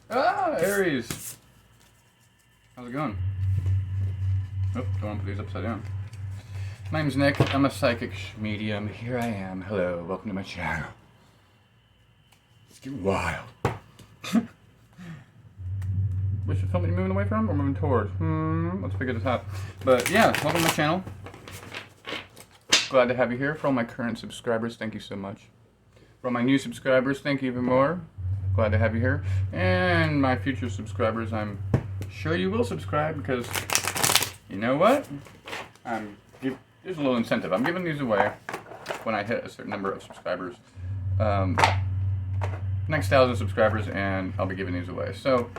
Aries. How's it going? Oh, don't want to put these upside down. My name's Nick. I'm a psychic medium. Here I am. Hello. Welcome to my channel. Let's get wild. Which is something you're moving away from or moving towards? Let's figure this out. But yeah, welcome to my channel. Glad to have you here. For all my current subscribers, thank you so much. For all my new subscribers, thank you even more. Glad to have you here. And my future subscribers, I'm sure you will subscribe because you know what? There's a little incentive. I'm giving these away when I hit a certain number of subscribers. Next 1,000 subscribers, and I'll be giving these away. So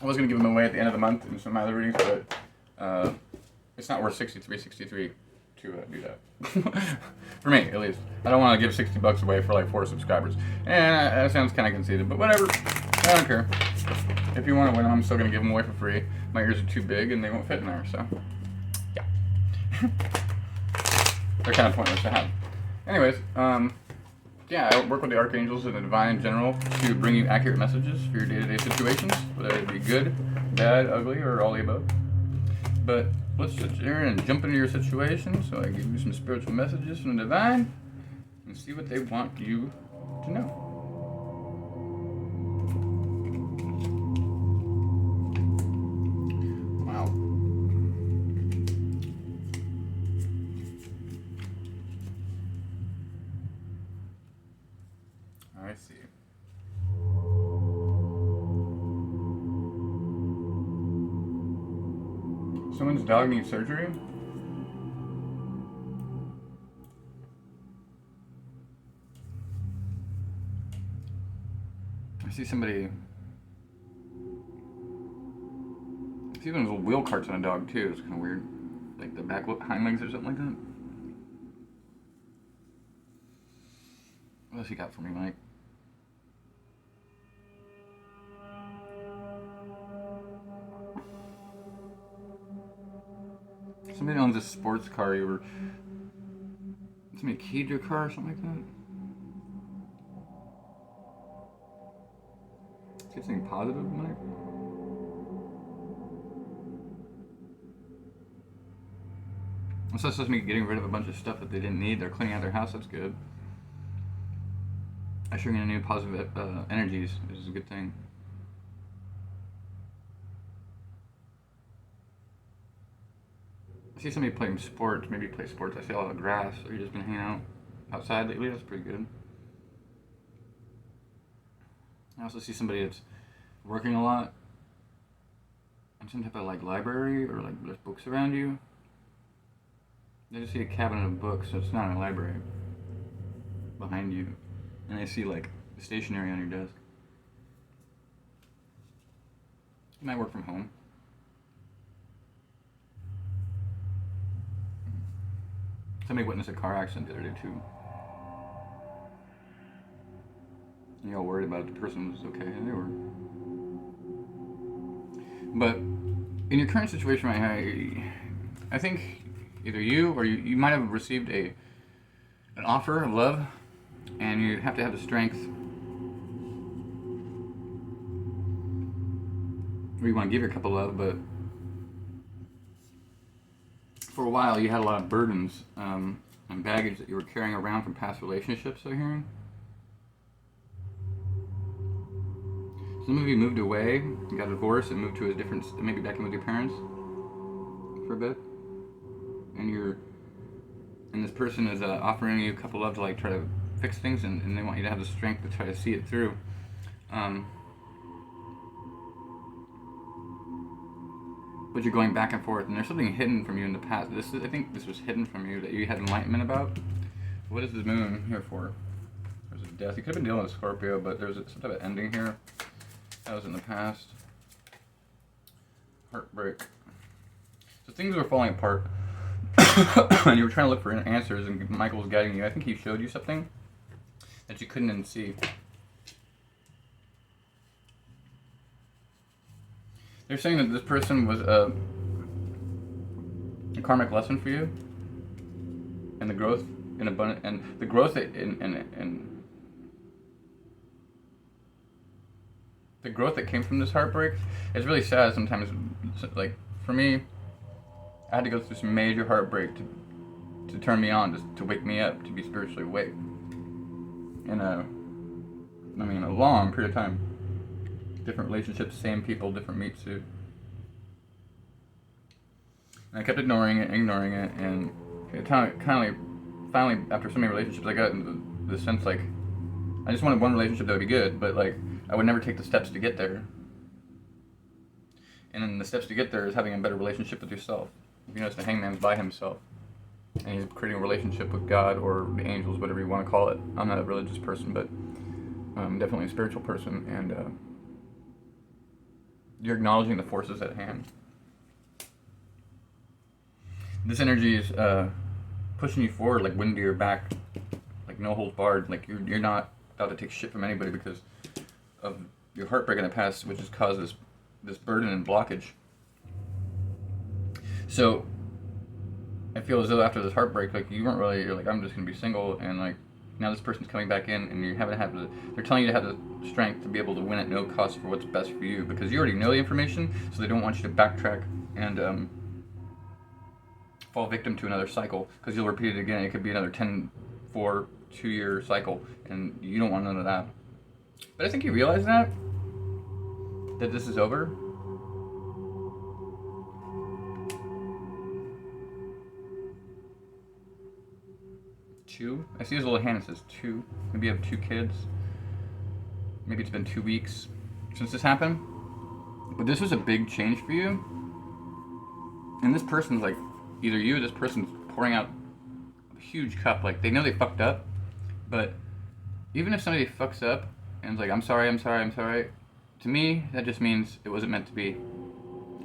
I was going to give them away at the end of the month in some other readings, but it's not worth $63.63 to do that. For me, at least. I don't want to give $60 away for like 4 subscribers. And that sounds kind of conceited, but whatever. I don't care. If you want to win them, I'm still going to give them away for free. My ears are too big and they won't fit in there, so yeah. They're kind of pointless to have. Anyways, yeah, I work with the archangels and the divine in general to bring you accurate messages for your day-to-day situations, whether it be good, bad, ugly, or all the above. But let's sit here and jump into your situation so I give you some spiritual messages from the divine and see what they want you to know. Wow. I see. Someone's dog needs surgery? I see somebody... I see one of those wheel carts on a dog too. It's kind of weird. Like the back hind legs or something like that. What else you got for me, Mike? Somebody owns a sports car. Somebody keyed your car or something like that? Get something positive, Mike? It's just me getting rid of a bunch of stuff that they didn't need. They're cleaning out their house. That's good. Ushering in new positive energies is a good thing. I see somebody playing sports, maybe play sports. I see a lot of grass, or you've just been hanging out outside lately. That's pretty good. I also see somebody that's working a lot in some type of like library, or like there's books around you. I just see a cabinet of books, so it's not a library behind you. And I see like stationery on your desk. You might work from home. Somebody witnessed a car accident the other day too. And you're all worried about if the person was okay, and they were. But in your current situation right now, I think either you or you might have received an offer of love, and you have to have the strength, or you want to give your couple love, but for a while you had a lot of burdens and baggage that you were carrying around from past relationships, I'm hearing. Some of you moved away, got divorced, and moved to a different, maybe back in with your parents for a bit. And this person is offering you a couple love to like try to fix things, and they want you to have the strength to try to see it through. But you're going back and forth, and there's something hidden from you in the past. I think this was hidden from you that you had enlightenment about. What is the moon here for? There's a death. You could have been dealing with Scorpio, but there's some type of ending here. That was in the past. Heartbreak. So things were falling apart. And you were trying to look for answers, and Michael was guiding you. I think he showed you something that you couldn't even see. They're saying that this person was a karmic lesson for you, and the growth in abundance, and the growth in the growth that came from this heartbreak is really sad sometimes. Like, for me, I had to go through some major heartbreak to turn me on, to wake me up, to be spiritually awake. In a long period of time. Different relationships, same people, different meat suit. And I kept ignoring it, and it kind of finally, after so many relationships, I got into the sense like, I just wanted one relationship that would be good, but like, I would never take the steps to get there. And then the steps to get there is having a better relationship with yourself. If you notice, the hangman's by himself. And he's creating a relationship with God or the angels, whatever you want to call it. I'm not a religious person, but I'm definitely a spiritual person. And you're acknowledging the forces at hand. This energy is pushing you forward like wind to your back, like no holds barred. Like you're not about to take shit from anybody because of your heartbreak in the past, which has caused this burden and blockage. So I feel as though after this heartbreak, like you're like, I'm just gonna be single, and like now this person's coming back in, and they're telling you to have the strength to be able to win at no cost for what's best for you, because you already know the information, so they don't want you to backtrack and fall victim to another cycle, because you'll repeat it again. It could be another 10, 4, 2-year cycle, and you don't want none of that. But I think you realize that this is over. Two. I see his little hand. It says 2. Maybe you have 2 kids. Maybe it's been 2 weeks since this happened. But this was a big change for you. And this person's like, either you or this person's pouring out a huge cup. Like, they know they fucked up. But even if somebody fucks up and is like, I'm sorry, to me, that just means it wasn't meant to be.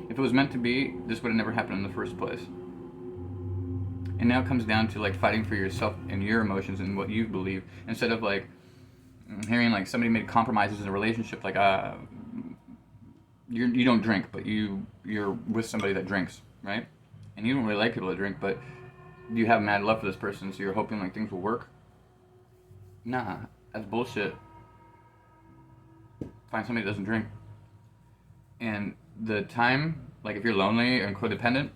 If it was meant to be, this would have never happened in the first place. And now it comes down to like fighting for yourself and your emotions and what you believe, instead of like hearing like somebody made compromises in a relationship, like you don't drink, but you're with somebody that drinks, right? And you don't really like people that drink, but you have mad love for this person, so you're hoping like things will work. Nah, that's bullshit. Find somebody that doesn't drink. And the time, like if you're lonely and codependent,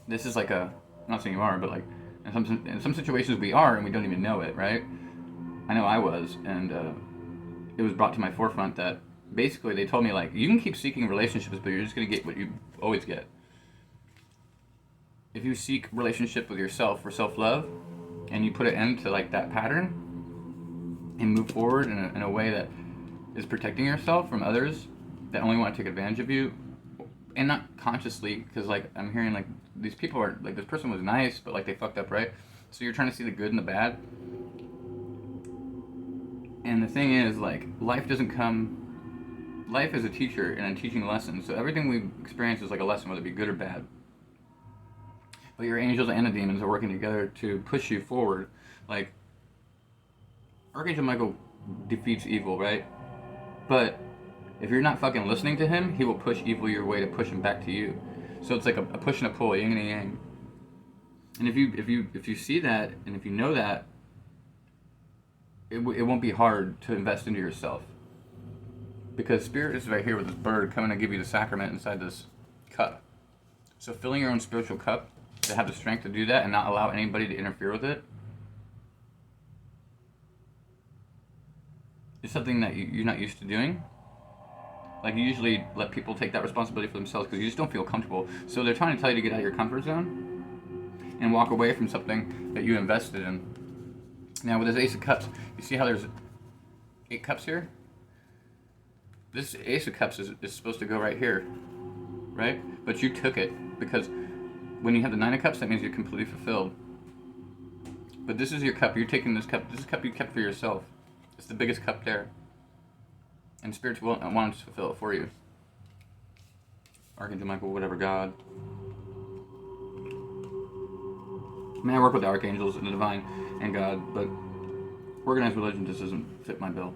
this is like I'm not saying you are, but like in some situations we are, and we don't even know it, right? I know I was, and it was brought to my forefront that basically they told me like, you can keep seeking relationships, but you're just gonna get what you always get. If you seek relationship with yourself for self-love, and you put an end to like that pattern, and move forward in a way that is protecting yourself from others that only want to take advantage of you, and not consciously, because like I'm hearing like these people are like, this person was nice, but like they fucked up, right? So you're trying to see the good and the bad. And the thing is, like, life is a teacher and a teaching lesson. So everything we experience is like a lesson, whether it be good or bad. But your angels and the demons are working together to push you forward. Like, Archangel Michael defeats evil, right? But if you're not fucking listening to him, he will push evil your way to push him back to you. So it's like a push and a pull, yin and a yang. And if you see that, and if you know that, it won't be hard to invest into yourself. Because Spirit is right here with this bird coming to give you the sacrament inside this cup. So filling your own spiritual cup, to have the strength to do that and not allow anybody to interfere with it, is something that you're not used to doing. Like, you usually let people take that responsibility for themselves because you just don't feel comfortable. So they're trying to tell you to get out of your comfort zone and walk away from something that you invested in. Now with this Ace of Cups, you see how there's 8 cups here? This Ace of Cups is supposed to go right here, right? But you took it, because when you have the 9 of Cups, that means you're completely fulfilled. But this is your cup. You're taking this cup. This is a cup you kept for yourself. It's the biggest cup there. And Spirit's wanting to fulfill it for you. Archangel Michael, whatever God. I mean, I work with the archangels and the divine and God, but organized religion just doesn't fit my bill.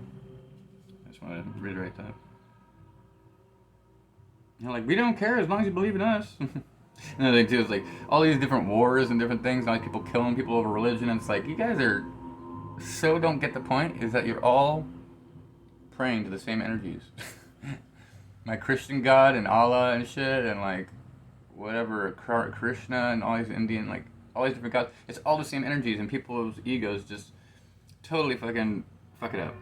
I just want to reiterate that. You're like, we don't care as long as you believe in us. Another thing too is like all these different wars and different things, and all these people killing people over religion, and it's like, you guys are so don't get the point, is that you're all praying to the same energies. my Christian God and Allah and shit and like whatever Krishna and all these Indian like all these different gods. It's all the same energies, and people's egos just totally fucking fuck it up.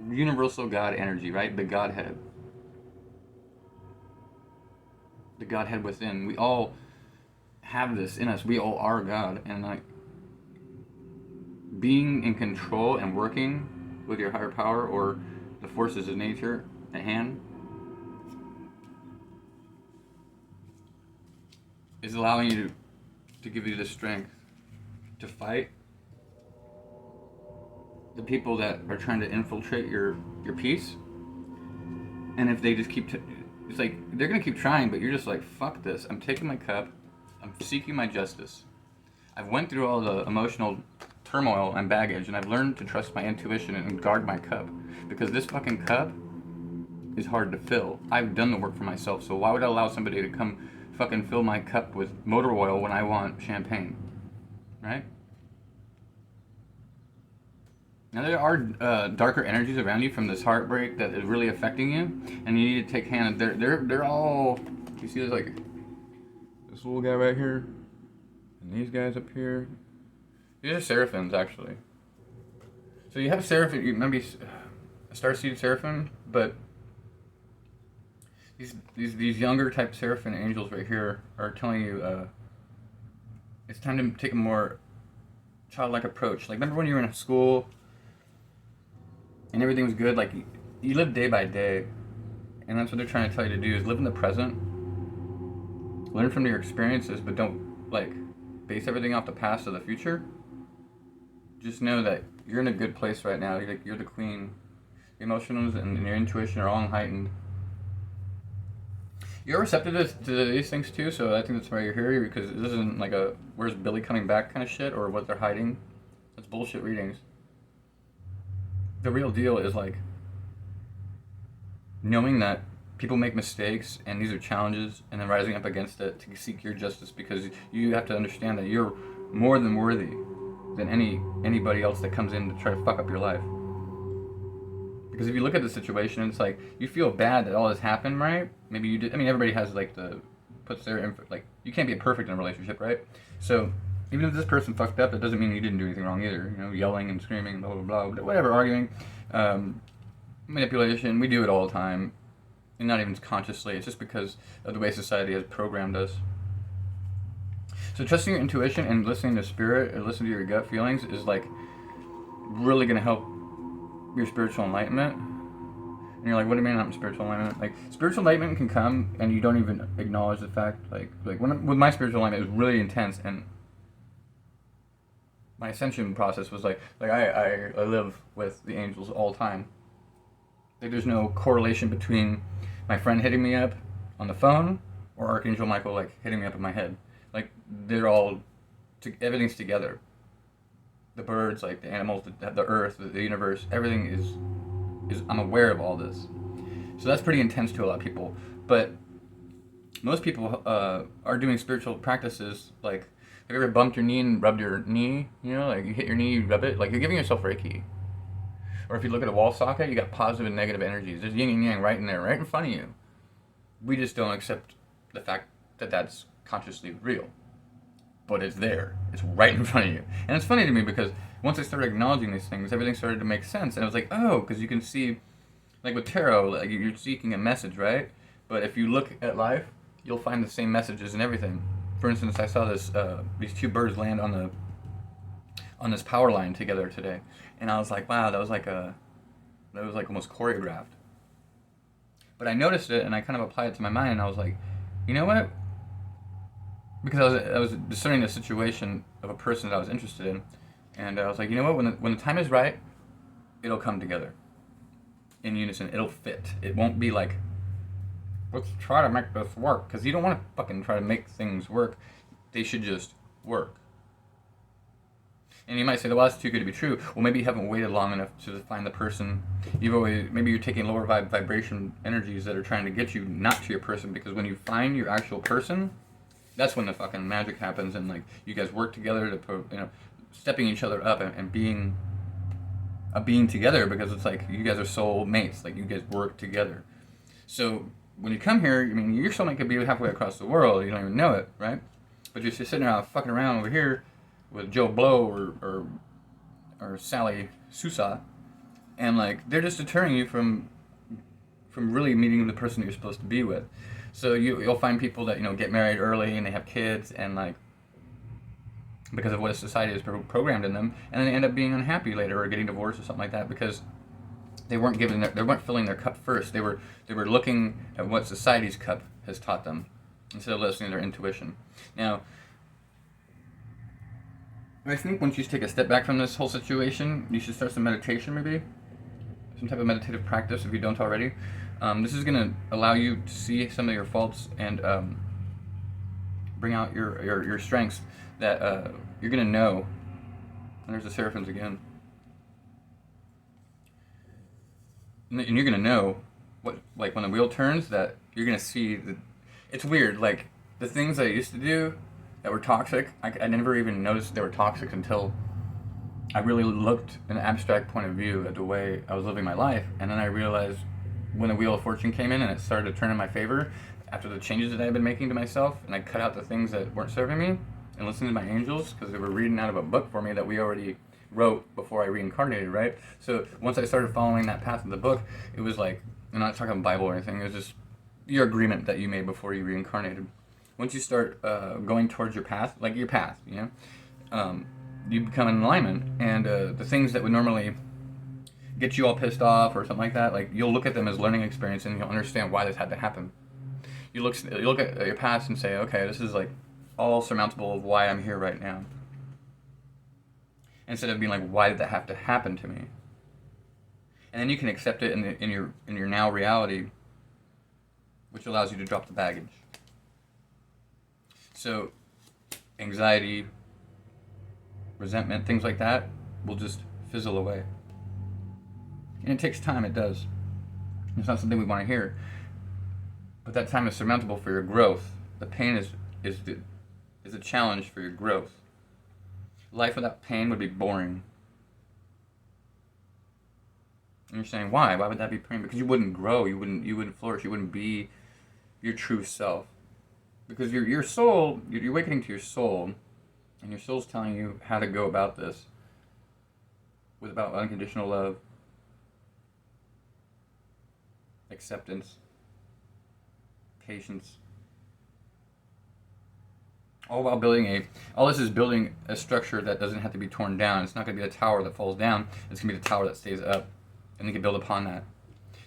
Universal God energy, right? The Godhead. The Godhead within. We all have this in us. We all are God, and like being in control and working with your higher power or the forces of nature at hand is allowing you to give you the strength to fight the people that are trying to infiltrate your peace. And if they just keep it's like they're gonna keep trying, but you're just like, fuck this, I'm taking my cup, I'm seeking my justice. I've went through all the emotional turmoil and baggage, and I've learned to trust my intuition and guard my cup, because this fucking cup is hard to fill. I've done the work for myself, so why would I allow somebody to come fucking fill my cup with motor oil when I want champagne, right? Now there are darker energies around you from this heartbreak that is really affecting you, and you need to take hand. They're all. You see, there's like this little guy right here, and these guys up here. These are seraphims, actually. So you have seraphim, maybe a starseed seraphim, but these younger type seraphim angels right here are telling you it's time to take a more childlike approach. Like, remember when you were in school and everything was good? Like, you live day by day, and that's what they're trying to tell you to do, is live in the present, learn from your experiences, but don't like base everything off the past or the future. Just know that you're in a good place right now. You're the queen. Your emotions and your intuition are all heightened. You're receptive to these things too, so I think that's why you're here, because this isn't like a where's Billy coming back kind of shit or what they're hiding. That's bullshit readings. The real deal is like knowing that people make mistakes and these are challenges, and then rising up against it to seek your justice, because you have to understand that you're more than worthy than anybody else that comes in to try to fuck up your life. Because if you look at the situation, it's like you feel bad that all this happened, right? Maybe you did. I mean, everybody has like puts their info, like you can't be perfect in a relationship, right? So even if this person fucked up, that doesn't mean you didn't do anything wrong either. You know, yelling and screaming, blah blah blah, whatever, arguing, manipulation. We do it all the time, and not even consciously. It's just because of the way society has programmed us. So trusting your intuition and listening to spirit or listening to your gut feelings is like really gonna help your spiritual enlightenment. And you're like, what do you mean I'm spiritual enlightenment? Like, spiritual enlightenment can come and you don't even acknowledge the fact. Like with my spiritual enlightenment, it was really intense, and my ascension process was like I live with the angels all the time. Like, there's no correlation between my friend hitting me up on the phone or Archangel Michael like hitting me up in my head. Like, they're all everything's together. The birds, like the animals, the earth, the universe, everything is I'm aware of all this. So that's pretty intense to a lot of people. But most people are doing spiritual practices. Like, have you ever bumped your knee and rubbed your knee? You know, like you hit your knee, you rub it. Like, you're giving yourself Reiki. Or if you look at a wall socket, you got positive and negative energies. There's yin and yang right in there, right in front of you. We just don't accept the fact that that's consciously real. But it's there. It's right in front of you. And it's funny to me because once I started acknowledging these things, everything started to make sense. And I was like, oh, because you can see, like with tarot, like you're seeking a message, right? But if you look at life, you'll find the same messages in everything. For instance, I saw these two birds land on this power line together today, and I was like, wow, that was like almost choreographed. But I noticed it, and I kind of applied it to my mind, and I was like, you know what? Because I was discerning the situation of a person that I was interested in, and I was like, you know what? When the time is right, it'll come together in unison. It'll fit. It won't be like, let's try to make this work, because you don't want to fucking try to make things work. They should just work. And you might say, well, that's too good to be true. Well, maybe you haven't waited long enough to find the person. Maybe you're taking lower vibration energies that are trying to get you not to your person, because when you find your actual person, that's when the fucking magic happens, and like you guys work together to, stepping each other up and being a being together, because it's like you guys are soul mates, like you guys work together. So when you come here, I mean, your soulmate could be halfway across the world, you don't even know it, right? But you're just sitting around fucking around over here with Joe Blow or Sally Sousa, and like they're just deterring you from really meeting the person you're supposed to be with. So you'll find people that, you know, get married early and they have kids, and like because of what society has programmed in them, and then they end up being unhappy later or getting divorced or something like that because they weren't filling their cup first. They were looking at what society's cup has taught them instead of listening to their intuition. Now, I think once you take a step back from this whole situation, you should start some meditation, maybe some type of meditative practice if you don't already. This is going to allow you to see some of your faults and bring out your strengths that you're going to know. And there's the seraphims again. And you're going to know what, like when the wheel turns, that you're going to see that it's weird. Like the things I used to do that were toxic, I never even noticed they were toxic until I really looked in an abstract point of view at the way I was living my life. And then I realized when the Wheel of Fortune came in and it started to turn in my favor after the changes that I had been making to myself, and I cut out the things that weren't serving me and listened to my angels, because they were reading out of a book for me that we already wrote before I reincarnated, right? So once I started following that path of the book, it was like, I'm not talking Bible or anything, it was just your agreement that you made before you reincarnated. Once you start going towards your path, like your path, you know, you become in alignment, and the things that would normally get you all pissed off or something like that, like you'll look at them as learning experience and you'll understand why this had to happen. You look at your past and say, okay, this is like all surmountable of why I'm here right now. Instead of being like, why did that have to happen to me? And then you can accept it in your now reality, which allows you to drop the baggage. So anxiety, resentment, things like that will just fizzle away. And it takes time, it does. It's not something we want to hear. But that time is surmountable for your growth. The pain is a challenge for your growth. Life without pain would be boring. And you're saying, why? Why would that be pain? Because you wouldn't grow, you wouldn't flourish, you wouldn't be your true self. Because your soul, you're awakening to your soul, and your soul's telling you how to go about this with about unconditional love, acceptance, patience. All while all this is building a structure that doesn't have to be torn down. It's not going to be a tower that falls down. It's going to be the tower that stays up, and you can build upon that.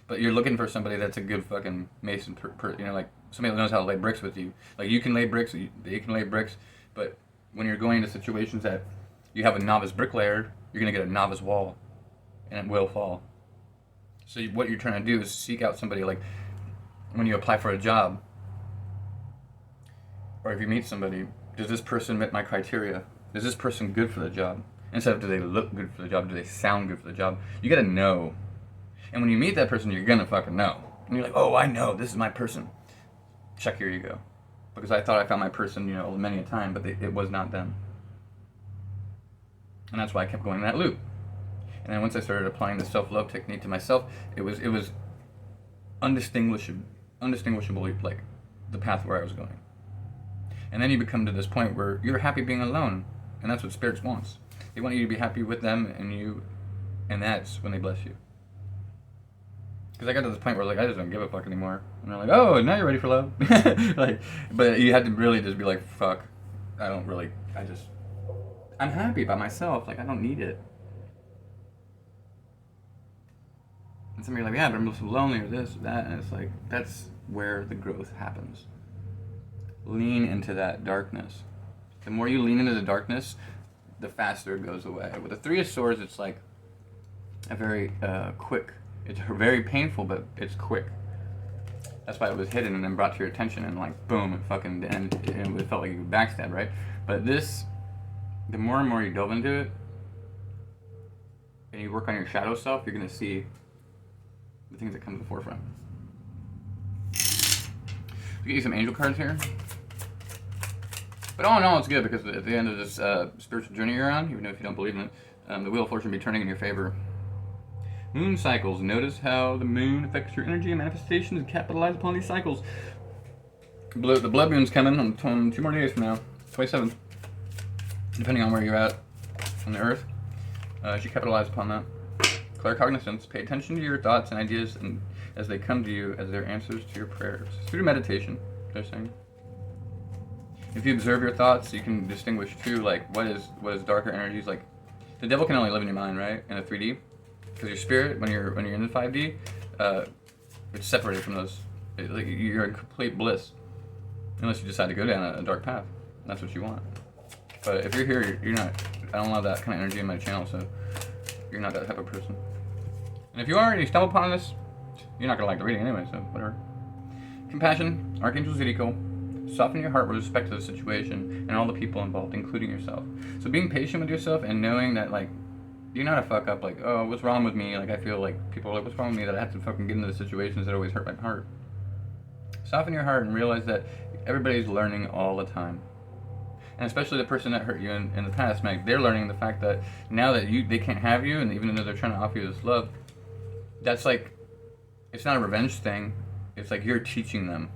But you're looking for somebody that's a good fucking mason, you know, like somebody that knows how to lay bricks with you. Like you can lay bricks, they can lay bricks, but when you're going into situations that you have a novice bricklayer, you're going to get a novice wall, and it will fall. So what you're trying to do is seek out somebody, like when you apply for a job, or if you meet somebody, does this person meet my criteria? Is this person good for the job? Instead of do they look good for the job, do they sound good for the job? You gotta know. And when you meet that person, you're gonna fucking know. And you're like, oh, I know, this is my person. Check your ego. Because I thought I found my person, you know, many a time, but it was not them. And that's why I kept going in that loop. And then once I started applying the self-love technique to myself, it was undistinguishably like the path where I was going. And then you become to this point where you're happy being alone, and that's what spirits wants. They want you to be happy with them and you, and that's when they bless you. Because I got to this point where like I just don't give a fuck anymore. And they're like, oh, now you're ready for love. Like, but you had to really just be like, fuck, I'm happy by myself. Like I don't need it. And some of you are like, yeah, but I'm so lonely or this or that, and it's like that's where the growth happens. Lean into that darkness. The more you lean into the darkness, the faster it goes away. With the Three of Swords, it's like a very quick. It's very painful, but it's quick. That's why it was hidden and then brought to your attention, and like boom, it fucking and it felt like you backstabbed, right? But this, the more and more you delve into it, and you work on your shadow self, you're gonna see the things that come to the forefront. I'll get you some angel cards here. But all in all, it's good because at the end of this spiritual journey you're on, even if you don't believe in it, the Wheel of Fortune will be turning in your favor. Moon cycles. Notice how the moon affects your energy and manifestations and capitalize upon these cycles. The blood moon's coming on 2 more days from now, 27th. Depending on where you're at on the earth. You should capitalize upon that. Claircognizance. Pay attention to your thoughts and ideas and as they come to you as their answers to your prayers. Through meditation, they're saying. If you observe your thoughts, you can distinguish too, like what is darker energies. Like the devil can only live in your mind, right? In a 3D, because your spirit, when you're in the 5D, it's separated from those. Like you're in complete bliss, unless you decide to go down a dark path. That's what you want. But if you're here, you're not. I don't allow that kind of energy in my channel, so you're not that type of person. And if you are and you stumble upon this, you're not gonna like the reading anyway, so whatever. Compassion, Archangel Zedico. Soften your heart with respect to the situation and all the people involved, including yourself. So being patient with yourself and knowing that, like, you're not a fuck up, like, oh, what's wrong with me? Like, I feel like people are like, what's wrong with me that I have to fucking get into the situations that always hurt my heart? Soften your heart and realize that everybody's learning all the time. And especially the person that hurt you in the past, Meg, they're learning the fact that now that they can't have you, and even though they're trying to offer you this love, that's like, it's not a revenge thing. It's like you're teaching them.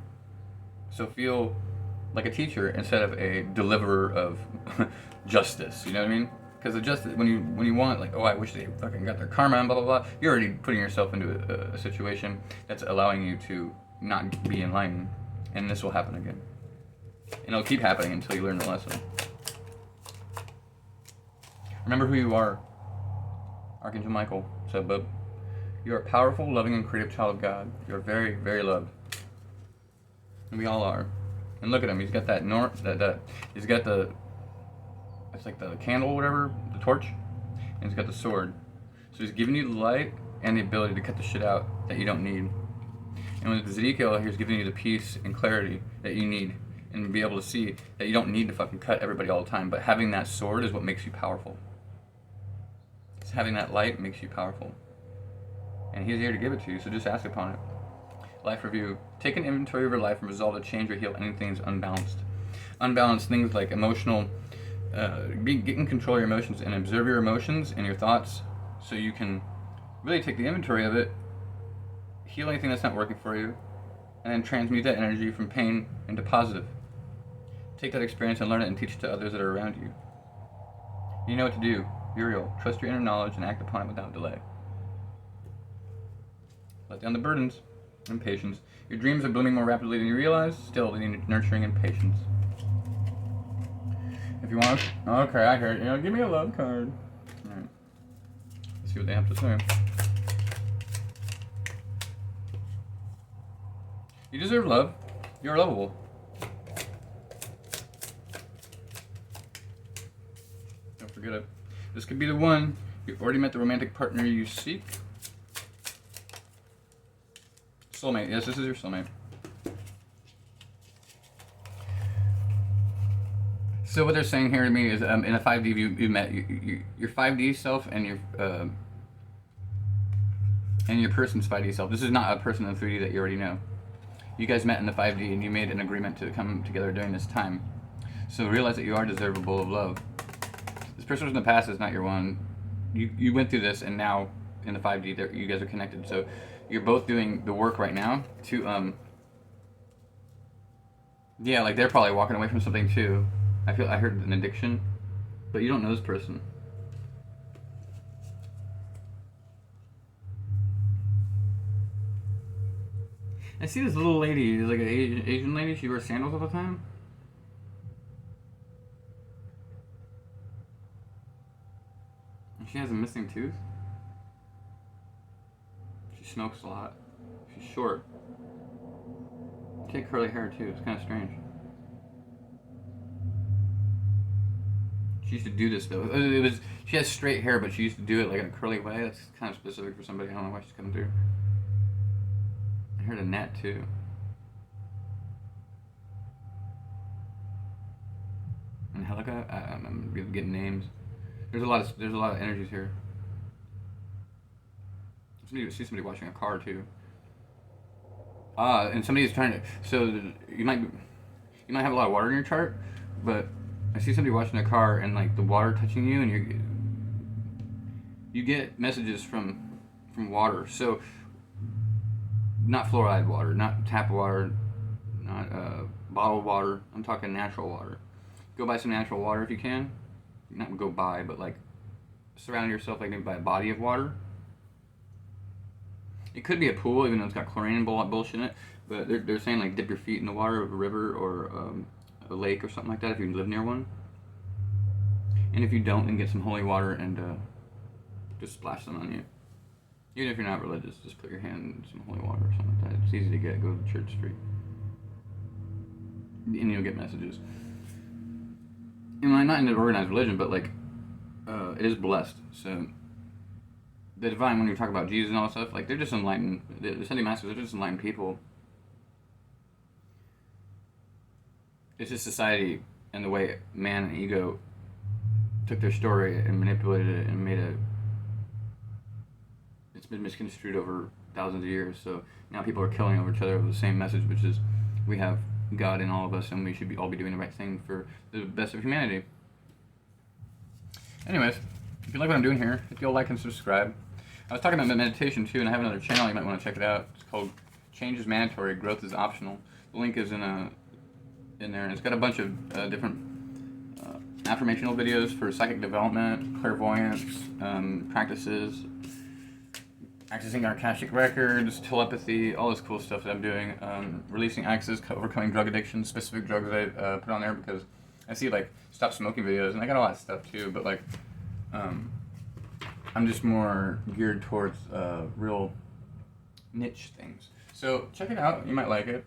So feel like a teacher instead of a deliverer of justice. You know what I mean? Because the justice, when you want, like, oh, I wish they fucking got their karma and blah blah blah. You're already putting yourself into a situation that's allowing you to not be enlightened, and this will happen again, and it'll keep happening until you learn the lesson. Remember who you are, Archangel Michael. So, bub, you are a powerful, loving, and creative child of God. You are very, very loved. And we all are. And look at him. He's got that he's got the, it's like the candle, whatever, the torch, and he's got the sword. So he's giving you the light and the ability to cut the shit out that you don't need. And with Ezekiel, he's giving you the peace and clarity that you need, and be able to see that you don't need to fucking cut everybody all the time. But having that sword is what makes you powerful. It's having that light makes you powerful. And he's here to give it to you. So just ask upon it. Life review. Take an inventory of your life and resolve to change or heal anything that's unbalanced. Unbalanced things like emotional, get in control of your emotions and observe your emotions and your thoughts so you can really take the inventory of it, heal anything that's not working for you, and then transmute that energy from pain into positive. Take that experience and learn it and teach it to others that are around you. You know what to do. Uriel. Trust your inner knowledge and act upon it without delay. Let down the burdens. And patience. Your dreams are blooming more rapidly than you realize. Still, they need nurturing and patience. If you want, okay, I heard. You know, give me a love card. All right. Let's see what they have to say. You deserve love. You're lovable. Don't forget it. This could be the one. You've already met the romantic partner you seek. Soulmate. Yes, this is your soulmate. So what they're saying here to me is, in a 5D, you met your 5D self and your person's 5D self. This is not a person in 3D that you already know. You guys met in the 5D and you made an agreement to come together during this time. So realize that you are deservable of love. This person in the past is not your one. You went through this, and now in the 5D, you guys are connected. So you're both doing the work right now to, yeah, like they're probably walking away from something too. I heard an addiction, but you don't know this person. I see this little lady, like an Asian lady. She wears sandals all the time. And she has a missing tooth. She smokes a lot. She's short. She had curly hair too. It's kind of strange. She used to do this though. She has straight hair, but she used to do it like in a curly way. That's kind of specific for somebody. I don't know why she's coming through. I heard a gnat too. And Helica, I'm getting names. There's a lot of energies here. I see somebody washing a car too. And somebody's trying to. So you might have a lot of water in your chart, but I see somebody washing a car and like the water touching you, and you get messages from from water. So not fluoride water, not tap water, not bottled water. I'm talking natural water. Go buy some natural water if you can. Not go buy, but like surround yourself like maybe by a body of water. It could be a pool, even though it's got chlorine and bullshit in it. But they're saying like dip your feet in the water of a river or a lake or something like that if you live near one. And if you don't, then get some holy water and just splash them on you. Even if you're not religious, just put your hand in some holy water or something like that. It's easy to get. Go to Church Street. And you'll get messages. And I'm not into organized religion, but like, it is blessed. So, the divine, when you talk about Jesus and all that stuff, like, they're just enlightened. The Sunday Masters, they're just enlightened people. It's just society and the way man and ego took their story and manipulated it and made it. It's been misconstrued over thousands of years. So now people are killing over each other over the same message, which is we have God in all of us and we should all be doing the right thing for the best of humanity. Anyways, if you like what I'm doing here, if you'll like and subscribe. I was talking about meditation too, and I have another channel. You might want to check it out. It's called Change is Mandatory, Growth is Optional. The link is in there, and it's got a bunch of different affirmational videos for psychic development, clairvoyance, practices, accessing our Akashic records, telepathy, all this cool stuff that I'm doing. Releasing axes, overcoming drug addiction, specific drugs that I put on there because I see like stop smoking videos, and I got all that stuff too. But like, I'm just more geared towards real niche things. So check it out. You might like it.